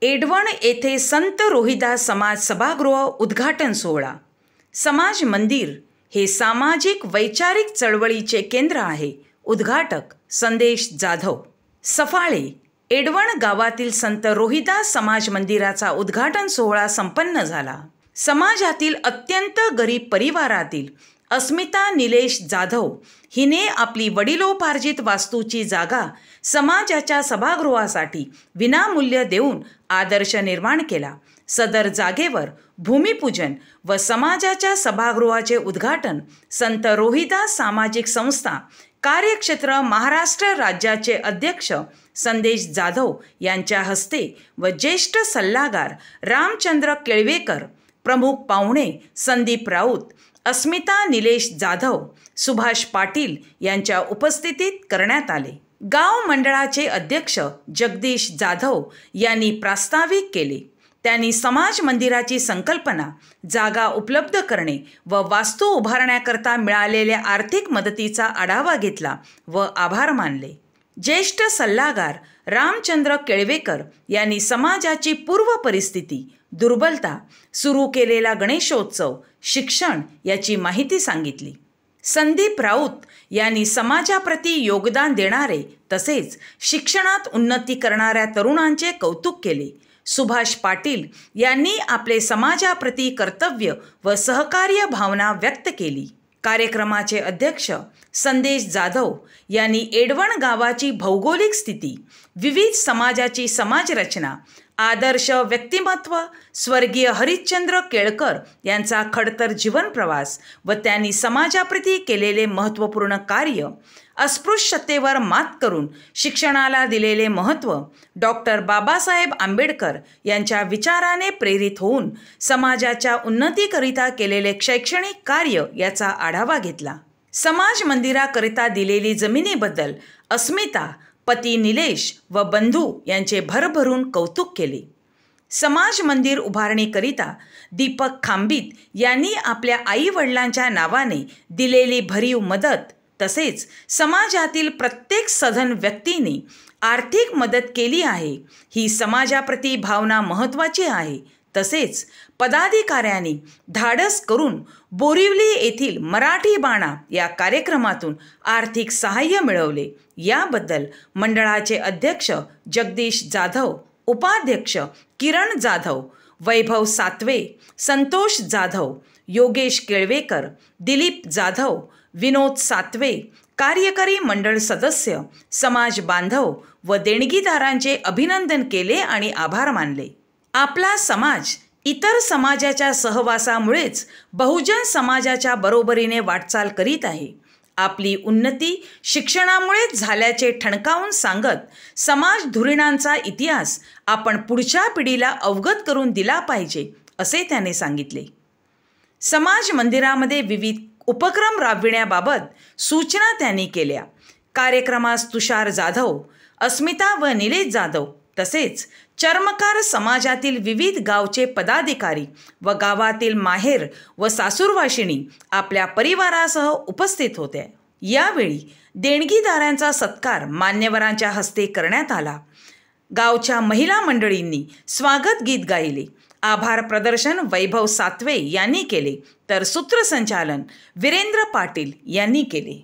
एडवण येथे संत रोहिदास समाज सभागृह उद्घाटन सोहळा। समाज मंदिर हे सामाजिक वैचारिक चळवळीचे केंद्र आहे। उद्घाटक संदेश जाधव। सफाळे एडवण गावातील संत रोहिदास समाज मंदिराचा उद्घाटन सोहळा संपन्न झाला। समाजातील अत्यंत गरीब परिवारातील अस्मिता निलेश जाधव हिने आपली वडिलोपार्जित वास्तूची जागा समाजाच्या सभागृहासाठी विनामूल्य देऊन आदर्श निर्माण केला। सदर जागेवर भूमिपूजन व समाजाच्या सभागृहाचे उद्घाटन संत रोहिदास सामाजिक संस्था कार्यक्षेत्र महाराष्ट्र राज्याचे अध्यक्ष संदेश जाधव यांच्या हस्ते व ज्येष्ठ सल्लागार रामचंद्र केळवेकर, प्रमुख पाहुणे संदीप राऊत, अस्मिता निलेश जाधव, सुभाष पाटील यांच्या उपस्थितीत करण्यात आले। गाव मंडळाचे अध्यक्ष जगदीश जाधव यांनी प्रास्ताविक केले। त्यांनी समाज मंदिराची संकल्पना, जागा उपलब्ध करणे व वास्तू उभारण्याकरता मिळालेल्या आर्थिक मदतीचा आढावा घेतला व आभार मानले। ज्येष्ठ सल्लागार रामचंद्र केळवेकर यांनी समाजाची पूर्व परिस्थिती, दुर्बलता, सुरू केलेला गणेशोत्सव, शिक्षण याची माहिती सांगितली। संदीप राऊत यांनी समाजाप्रती योगदान देणारे तसेच शिक्षणात उन्नती करणाऱ्या तरुणांचे कौतुक केले। सुभाष पाटील यांनी आपले समाजाप्रती कर्तव्य व सहकार्य भावना व्यक्त केली। कार्यक्रमाचे अध्यक्ष संदेश जाधव यांनी एडवण गावाची भौगोलिक स्थिती, विविध समाजाची समाजरचना, आदर्श व्यक्तिमत्व स्वर्गीय हरिश्चंद्र केळकर यांचा खडतर जीवन प्रवास व त्यांनी समाजाप्रती केलेले महत्त्वपूर्ण कार्य, अस्पृश्यतेवर मात करून शिक्षणाला दिलेले महत्त्व, डॉक्टर बाबासाहेब आंबेडकर यांच्या विचाराने प्रेरित होऊन समाजाच्या उन्नतीकरिता केलेले शैक्षणिक कार्य याचा आढावा घेतला। समाज मंदिराकरिता दिलेली जमिनीबद्दल अस्मिता, पती निलेश व बंधू यांचे भरभरून कौतुक केले। समाज मंदिर उभारणीकरिता दीपक खांबीत यांनी आपल्या आई वडिलांच्या नावाने दिलेली भरीव मदत तसेच समाजातील प्रत्येक सधन व्यक्तीने आर्थिक मदत केली आहे। ही समाजाप्रती भावना महत्त्वाची आहे। तसेच पदाधिकाऱ्यांनी धाडस करून बोरिवली येथील मराठी बाणा या कार्यक्रमातून आर्थिक सहाय्य मिळवले। याबद्दल मंडळाचे अध्यक्ष जगदीश जाधव, उपाध्यक्ष किरण जाधव, वैभव सातवे, संतोष जाधव, योगेश केळवेकर, दिलीप जाधव, विनोद सातवे, कार्यकारी मंडळ सदस्य, समाज बांधव व देणगीदारांचे अभिनंदन केले आणि आभार मानले। आपला समाज इतर समाजाच्या सहवासामुळेच बहुजन समाजाच्या बरोबरीने वाटचाल करीत आहे। आपली उन्नती शिक्षणामुळेच झाल्याचे ठणकावून सांगत समाज धुरीणांचा इतिहास आपण पुढच्या पिढीला अवगत करून दिला पाहिजे असे त्याने सांगितले। समाज मंदिरामध्ये विविध उपक्रम राबविण्याबाबत सूचना त्यांनी केल्या। कार्यक्रमास तुषार जाधव, अस्मिता व निलेश जाधव तसेच चर्मकार समाजातील विविध गावचे पदाधिकारी व गावातील माहेर व सासूरवाशिणी आपल्या परिवारासह उपस्थित होत्या। यावेळी देणगीदारांचा सत्कार मान्यवरांच्या हस्ते करण्यात आला। गावच्या महिला मंडळींनी स्वागत गीत गायले। आभार प्रदर्शन वैभव सातवे यांनी केले तर सूत्रसंचालन वीरेंद्र पाटील यांनी केले।